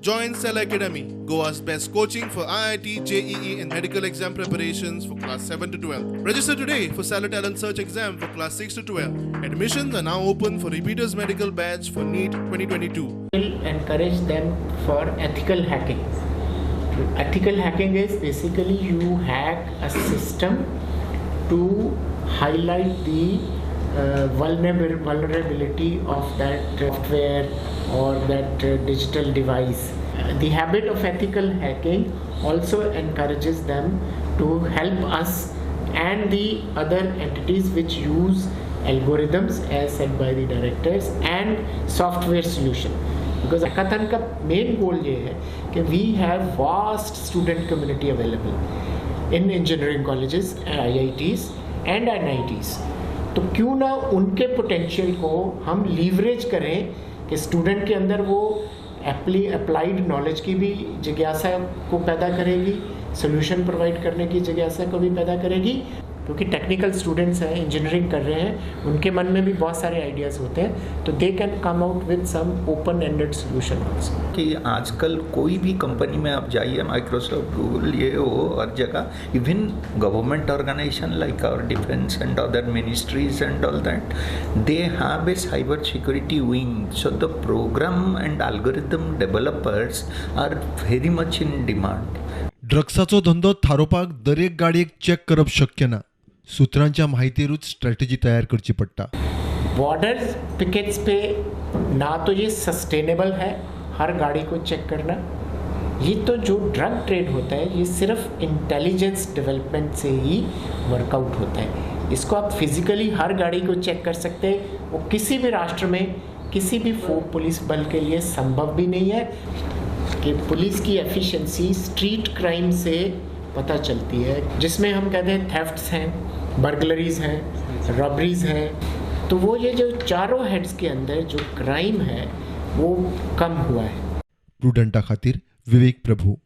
Join Stella Academy, Goa's best coaching for IIT, JEE and medical exam preparations for class 7 to 12. Register today for Stella Talent Search exam for class 6 to 12. Admissions are now open for repeaters medical batch for NEET 2022. Will encourage them for ethical hacking. Ethical hacking is basically you hack a system to highlight the vulnerability of that software or that digital device. The habit of ethical hacking also encourages them to help us and the other entities which use algorithms as said by the directors and software solution. Because hackathon का main goal ये है कि we have vast student community available in engineering colleges, IITs and NITs. तो क्यों ना उनके potential को हम लीवरेज करें कि स्टूडेंट के अंदर वो अप्लाइड नॉलेज की भी जिज्ञासा को पैदा करेगी, सोल्यूशन प्रोवाइड करने की जिज्ञासा को भी पैदा करेगी, क्योंकि टेक्निकल स्टूडेंट्स हैं, इंजीनियरिंग कर रहे हैं, उनके मन में भी बहुत सारे आइडियाज़ होते हैं, तो they can come out with some open ended solution also. कि आजकल कोई भी कंपनी में आप जाइए, माइक्रोसॉफ्ट, गूगल, ये वो हर जगह, even government organisation like our defence and other ministries and all that, they have a cyber security wing, so the program and algorithm developers are very much in demand. ड्रग्साचो धंदो थारोवपाक दरेक गाडयेक check करप शक्य ना, सूत्रांच्या माहितीरूच स्ट्रॅटेजी तयार करची पडटा। बॉर्डर पिकेट्स पे ना तो ये सस्टेनेबल है हर गाड़ी को चेक करना, ये तो जो ड्रग ट्रेड होता है ये सिर्फ इंटेलिजेंस डेवलपमेंट से ही वर्कआउट होता है। इसको आप फिजिकली हर गाड़ी को चेक कर सकते हैं, वो किसी भी राष्ट्र में किसी भी पुलिस बल के लिए संभव भी नहीं है कि पुलिस की एफिशिएंसी स्ट्रीट क्राइम से पता चलती है, जिसमें हम कहते हैं थेफ्ट्स हैं, बर्गलरीज हैं, रॉबरीज हैं, तो वो ये जो चारों हेड्स के अंदर जो क्राइम है वो कम हुआ है। प्रुडंटा खातीर विवेक प्रभू।